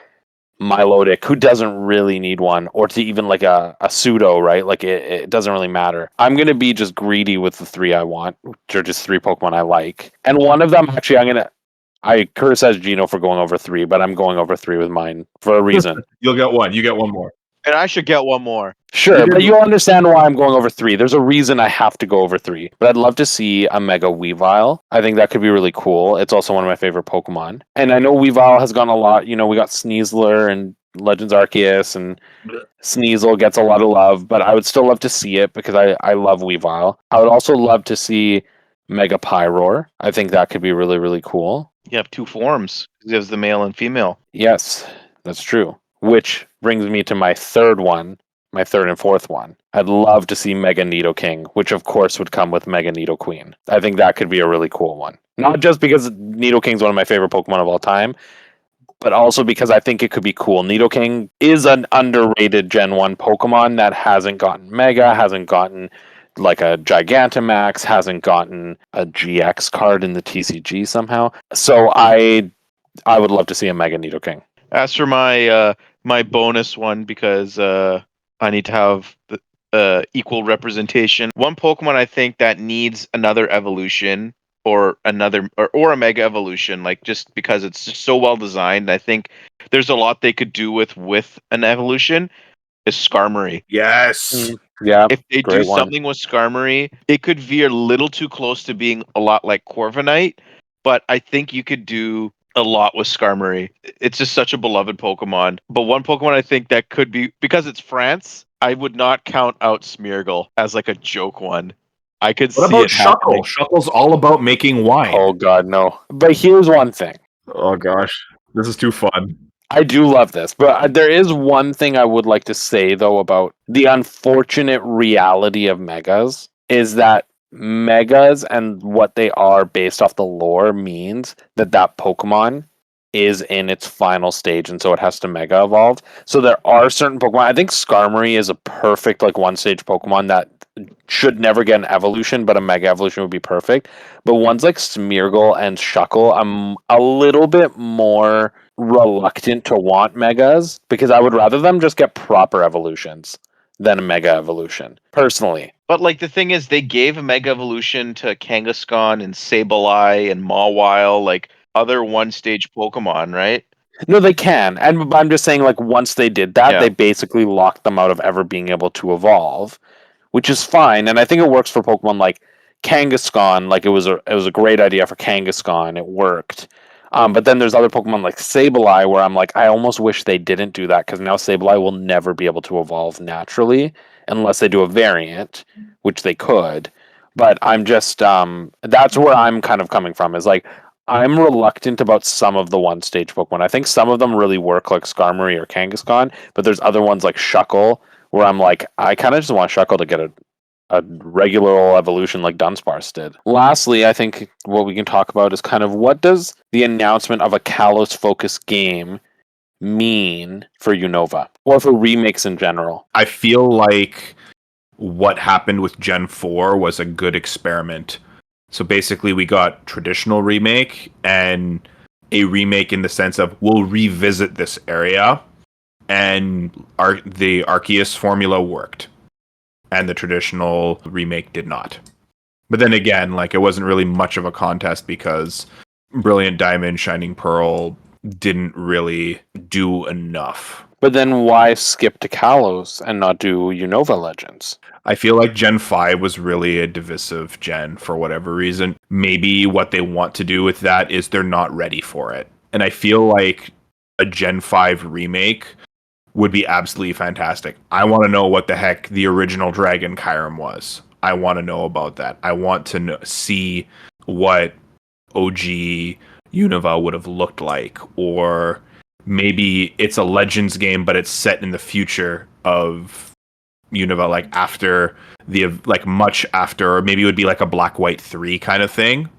Milotic, who doesn't really need one, or to even like a pseudo, right? Like it doesn't really matter. I'm going to be just greedy with the 3 I want, which are just 3 Pokemon I like. And one of them, actually, I criticize Gino for going over 3, but I'm going over 3 with mine for a reason. You'll get one. You get one more. And I should get one more. Sure, but you'll understand why I'm going over 3. There's a reason I have to go over 3. But I'd love to see a Mega Weavile. I think that could be really cool. It's also one of my favorite Pokemon. And I know Weavile has gone a lot. You know, we got Sneasler and Legends Arceus, and Sneasel gets a lot of love, but I would still love to see it because I love Weavile. I would also love to see Mega Pyroar. I think that could be really, really cool. You have 2 forms. It has the male and female. Yes, that's true. Which brings me to my third one, my third and fourth one. I'd love to see Mega Nidoking, which of course would come with Mega Nidoqueen. I think that could be a really cool one. Not just because Nidoking's one of my favorite Pokemon of all time, but also because I think it could be cool. Nidoking is an underrated Gen 1 Pokemon that hasn't gotten Mega, hasn't gotten like a Gigantamax, hasn't gotten a GX card in the TCG somehow. So I would love to see a Mega Nidoking. As for my my bonus one, because I need to have the equal representation. One Pokemon I think that needs another evolution or another or a mega evolution, like just because it's just so well designed. I think there's a lot they could do with an evolution. Is Skarmory. Yes. Yeah, If they do great one. something with Skarmory, it could veer a little too close to being a lot like Corviknight, but I think you could do a lot with Skarmory. It's just such a beloved Pokemon. But one Pokemon I think that could be, because it's France, I would not count out Smeargle as like a joke one. I could What see about it happening. Shuckle? Shuckle's all about making wine. Oh god, no. But here's one thing. Oh gosh, this is too fun. I do love this, but there is one thing I would like to say though about the unfortunate reality of megas is that megas and what they are based off the lore means that that Pokemon is in its final stage, and so it has to mega evolve. So there are certain Pokemon. I think Skarmory is a perfect like one stage Pokemon that should never get an evolution, but a mega evolution would be perfect. But ones like Smeargle and Shuckle, I'm a little bit more reluctant to want megas because I would rather them just get proper evolutions than a mega evolution, personally. But like the thing is, they gave a Mega Evolution to Kangaskhan and Sableye and Mawile, like other one-stage Pokemon, right? No, they can. And I'm just saying, like, once they did that, Yeah. they basically locked them out of ever being able to evolve, which is fine. And I think it works for Pokemon like Kangaskhan. Like, it was a great idea for Kangaskhan. It worked. But then there's other Pokemon like Sableye where I'm like, I almost wish they didn't do that because now Sableye will never be able to evolve naturally unless they do a variant, which they could. But I'm just that's where I'm kind of coming from is like I'm reluctant about some of the one stage Pokemon. I think some of them really work like Skarmory or Kangaskhan, but there's other ones like Shuckle where I'm like, I kind of just want Shuckle to get a regular old evolution like Dunsparce did. Lastly, I think what we can talk about is kind of what does the announcement of a Kalos focused game mean for Unova or for remakes in general? I feel like what happened with Gen 4 was a good experiment. So basically we got traditional remake and a remake in the sense of we'll revisit this area, and the Arceus formula worked and the traditional remake did not. But then again, like it wasn't really much of a contest because Brilliant Diamond, Shining Pearl didn't really do enough. But then why skip to Kalos and not do Unova Legends? I feel like Gen 5 was really a divisive gen for whatever reason. Maybe what they want to do with that is they're not ready for it. And I feel like a Gen 5 remake would be absolutely fantastic. I want to know what the heck the original Dragon Kyurem was. I want to know about that. I want to see what OG Unova would have looked like, or maybe it's a Legends game, but it's set in the future of Unova, like after like much after, or maybe it would be like a Black White 3 kind of thing,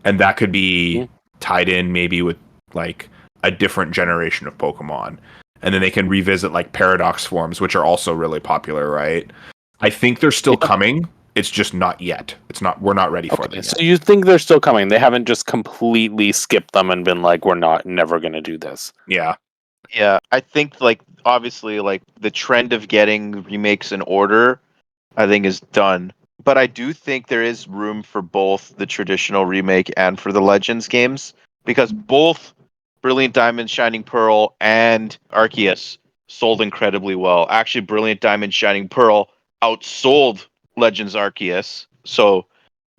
and that could be tied in maybe with like a different generation of Pokemon, and then they can revisit like Paradox forms, which are also really popular, right? I think they're still coming. It's just not yet. We're not ready for them yet. So you think they're still coming? They haven't just completely skipped them and been like, we're never going to do this. Yeah. Yeah, I think like obviously like the trend of getting remakes in order, I think is done. But I do think there is room for both the traditional remake and for the Legends games. because both Brilliant Diamond, Shining Pearl, and Arceus sold incredibly well. Actually, Brilliant Diamond, Shining Pearl outsold Legends Arceus. So,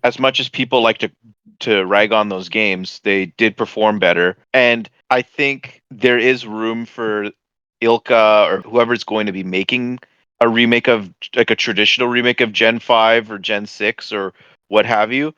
as much as people like to rag on those games, they did perform better. And I think there is room for Ilka or whoever's going to be making a remake of like a traditional remake of Gen 5 or Gen 6 or what have you.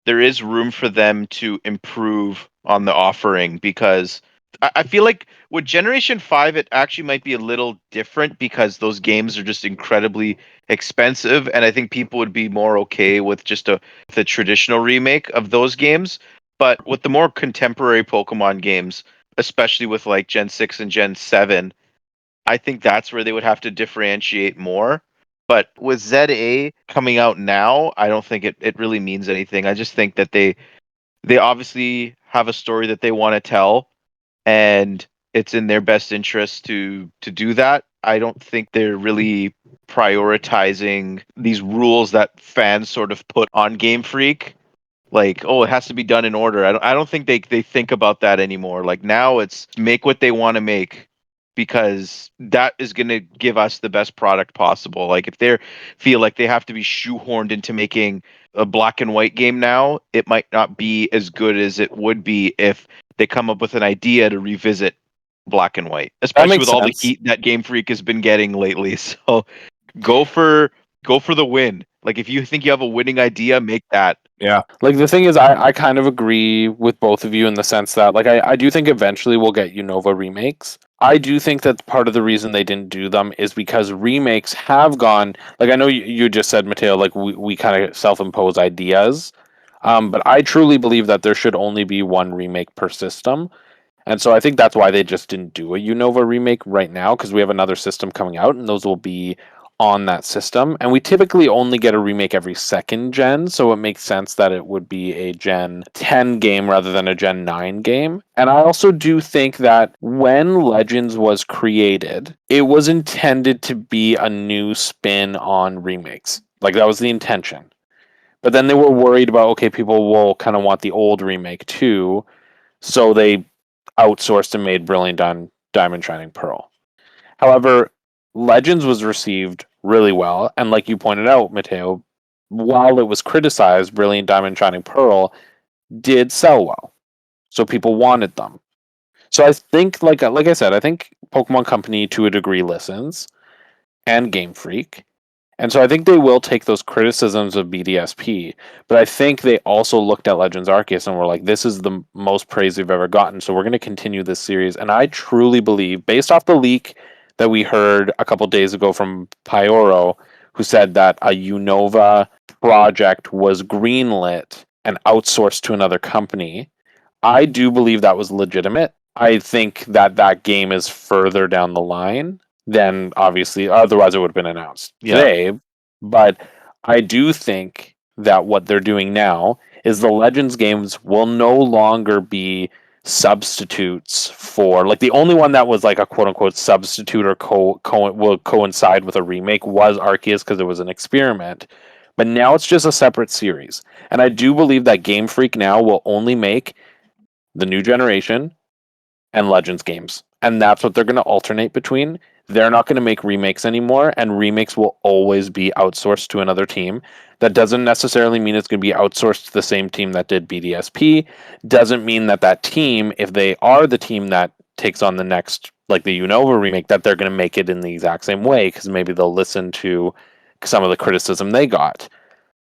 There is room for them to improve on the offering because I feel like with Generation 5, it actually might be a little different because those games are just incredibly expensive. And I think people would be more okay with just the traditional remake of those games. But with the more contemporary Pokemon games, especially with like Gen 6 and Gen 7, I think that's where they would have to differentiate more. But with ZA coming out now, I don't think it really means anything. I just think that they obviously have a story that they want to tell, and it's in their best interest to do that. I don't think they're really prioritizing these rules that fans sort of put on Game Freak. Like, oh, it has to be done in order. I don't think they think about that anymore. Like now it's make what they want to make because that is going to give us the best product possible. Like if they feel like they have to be shoehorned into making a black and white game now, it might not be as good as it would be if they come up with an idea to revisit black and white, That especially makes with all the sense. heat that Game Freak has been getting lately. So go for go for the win. Like if you think you have a winning idea, make that. Yeah. Like the thing is, I kind of agree with both of you in the sense that like I do think eventually we'll get Unova remakes. I do think that part of the reason they didn't do them is because remakes have gone like I know you just said, Matteo, like we kind of self-impose ideas. But I truly believe that there should only be one remake per system. And so I think that's why they just didn't do a Unova remake right now because we have another system coming out and those will be on that system. And we typically only get a remake every second gen, so it makes sense that it would be a Gen 10 game rather than a Gen 9 game. And I also do think that when Legends was created, it was intended to be a new spin on remakes. Like that was the intention. But then they were worried about okay, people will kind of want the old remake too, so they outsourced and made Brilliant Diamond Shining Pearl. However, Legends was received really well, and like you pointed out, Matteo, while it was criticized, Brilliant Diamond Shining Pearl did sell well, so people wanted them. So I think, like I said, I think Pokemon Company to a degree listens, and Game Freak, and so I think they will take those criticisms of BDSP, but I think they also looked at Legends Arceus and were like, this is the most praise we've ever gotten, so we're going to continue this series. And I truly believe, based off the leak that we heard a couple days ago from Pyoro, who said that a Unova project was greenlit and outsourced to another company, I do believe that was legitimate. I think that that game is further down the line than obviously, otherwise it would have been announced Yeah. today. But I do think that what they're doing now is the Legends games will no longer be substitutes for like the only one that was like a quote unquote substitute or will coincide with a remake was Arceus because it was an experiment. But now it's just a separate series. And I do believe that Game Freak now will only make the new generation and Legends games. And that's what they're going to alternate between. They're not going to make remakes anymore, and remakes will always be outsourced to another team. That doesn't necessarily mean it's going to be outsourced to the same team that did BDSP. Doesn't mean that that team, if they are the team that takes on the next, like the Unova remake, that they're going to make it in the exact same way, because maybe they'll listen to some of the criticism they got.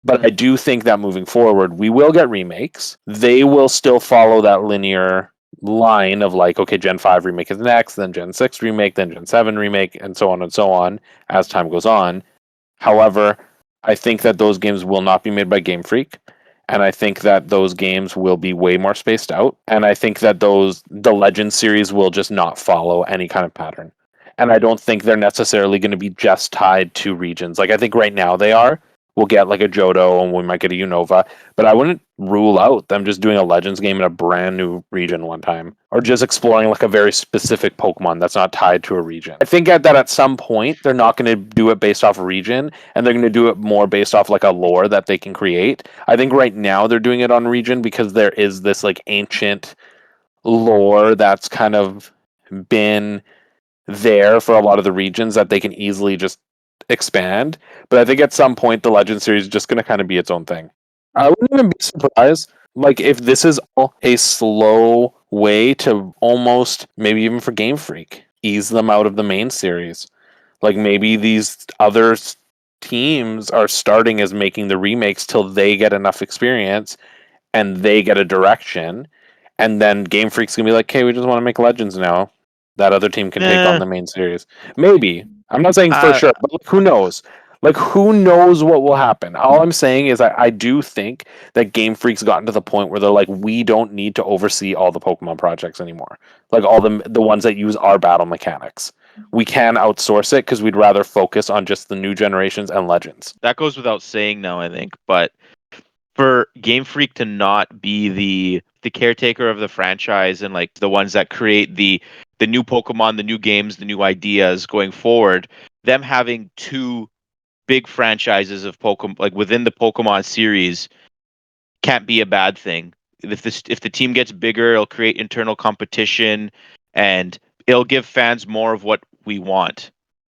But I do think that moving forward, we will get remakes. They will still follow that linear line of like, okay, Gen 5 remake is next, then Gen 6 remake, then Gen 7 remake, and so on as time goes on. However, I think that those games will not be made by Game Freak. And I think that those games will be way more spaced out. And I think that the Legend series will just not follow any kind of pattern. And I don't think they're necessarily going to be just tied to regions. Like I think right now they are. We'll get like a Johto and we might get a Unova, but I wouldn't rule out them just doing a Legends game in a brand new region one time, or just exploring like a very specific Pokemon that's not tied to a region. I think that at some point they're not going to do it based off region, and they're going to do it more based off like a lore that they can create. I think right now they're doing it on region because there is this like ancient lore that's kind of been there for a lot of the regions that they can easily just expand. But I think at some point the Legend series is just going to kind of be its own thing. I wouldn't even be surprised, like, if this is all a slow way to almost, maybe even for Game Freak, ease them out of the main series. Like, maybe these other teams are starting as making the remakes till they get enough experience and they get a direction, and then Game Freak's gonna be like, "Hey, we just want to make Legends now." That other team can take on the main series. Maybe. I'm not saying for sure, but like, who knows? Like, who knows what will happen? All I'm saying is I do think that Game Freak's gotten to the point where they're like, we don't need to oversee all the Pokemon projects anymore. Like, all the ones that use our battle mechanics. We can outsource it because we'd rather focus on just the new generations and Legends. That goes without saying now, I think, but for Game Freak to not be the caretaker of the franchise and like the ones that create the new Pokemon, the new games, the new ideas going forward, them having two big franchises of Pokemon like within the Pokemon series can't be a bad thing. If the team gets bigger, it'll create internal competition and it'll give fans more of what we want.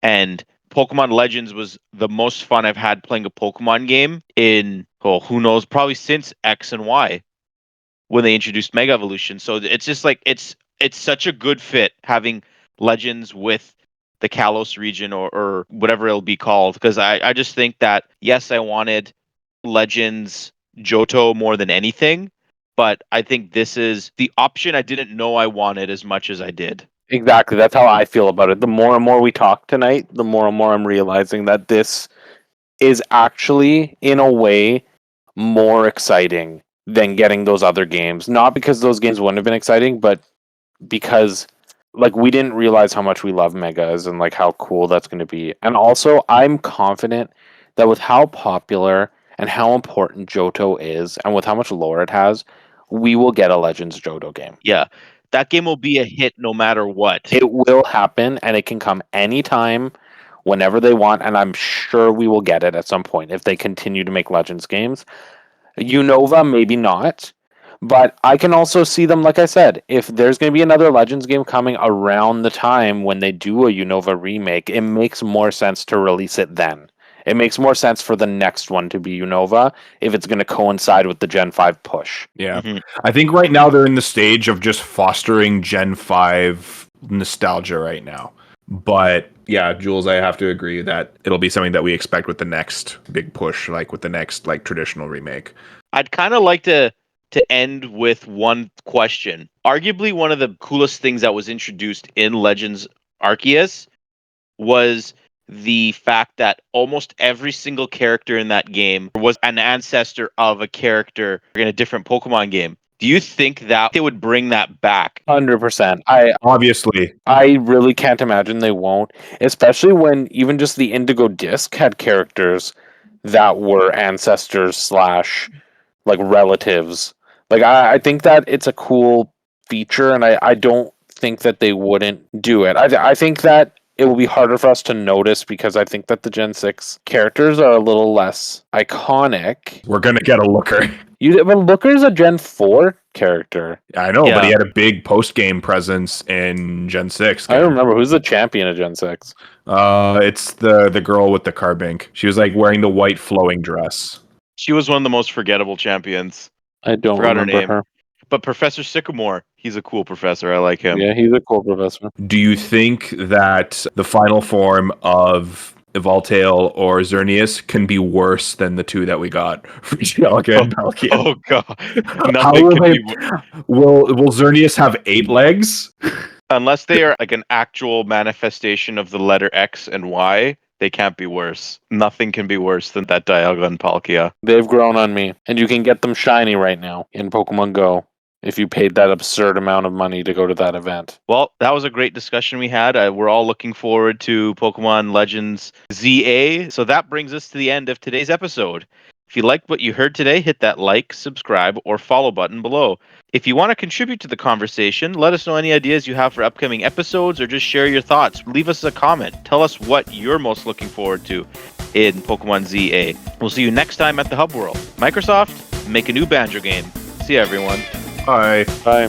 And Pokemon Legends was the most fun I've had playing a Pokemon game in, oh, who knows, probably since X and Y when they introduced Mega Evolution. So it's just like it's such a good fit having Legends with the Kalos region or whatever it'll be called. Because I just think that yes, I wanted Legends Johto more than anything, but I think this is the option I didn't know I wanted as much as I did. Exactly. That's how I feel about it. The more and more we talk tonight, the more and more I'm realizing that this is actually, in a way, more exciting than getting those other games. Not because those games wouldn't have been exciting, but because, like, we didn't realize how much we love Megas and like how cool that's going to be. And also, I'm confident that with how popular and how important Johto is, and with how much lore it has, we will get a Legends Johto game. Yeah, that game will be a hit no matter what. It will happen, and it can come anytime, whenever they want, and I'm sure we will get it at some point if they continue to make Legends games. Unova, maybe not. But I can also see them, like I said, if there's going to be another Legends game coming around the time when they do a Unova remake, it makes more sense to release it then. It makes more sense for the next one to be Unova if it's going to coincide with the Gen 5 push. Yeah. I think right now they're in the stage of just fostering Gen 5 nostalgia right now. But yeah, Jules, I have to agree that it'll be something that we expect with the next big push, like with the next like traditional remake. I'd kind of like to end with one question. Arguably one of the coolest things that was introduced in Legends Arceus was the fact that almost every single character in that game was an ancestor of a character in a different Pokemon game. Do you think that they would bring that back? 100%. Obviously. I really can't imagine they won't, especially when even just the Indigo Disc had characters that were ancestors slash like relatives. Like, I think that it's a cool feature, and I don't think that they wouldn't do it. I think that it will be harder for us to notice because I think that the Gen 6 characters are a little less iconic. We're going to get a Looker. But Looker's a Gen 4 character. I know, but he had a big post-game presence in Gen 6. I don't remember. Who's the champion of Gen 6? It's the girl with the carbink. She was like wearing the white flowing dress. She was one of the most forgettable champions. I don't remember her. But Professor Sycamore, he's a cool professor. I like him. Yeah, he's a cool professor. Do you think that the final form of Evoltail or Xerneas can be worse than the two that we got for Angelica and Palkia? Oh god. Nothing can be Will Xerneas have 8 legs? Unless they are like an actual manifestation of the letter X and Y, they can't be worse. Nothing can be worse than that Dialga and Palkia. They've grown on me. And you can get them shiny right now in Pokemon Go if you paid that absurd amount of money to go to that event. Well, that was a great discussion we had. We're all looking forward to Pokemon Legends ZA. So that brings us to the end of today's episode. If you liked what you heard today, hit that like, subscribe, or follow button below. If you want to contribute to the conversation, let us know any ideas you have for upcoming episodes or just share your thoughts. Leave us a comment. Tell us what you're most looking forward to in Pokemon ZA. We'll see you next time at the Hub World. Microsoft, make a new Banjo game. See you, everyone. Bye. Bye.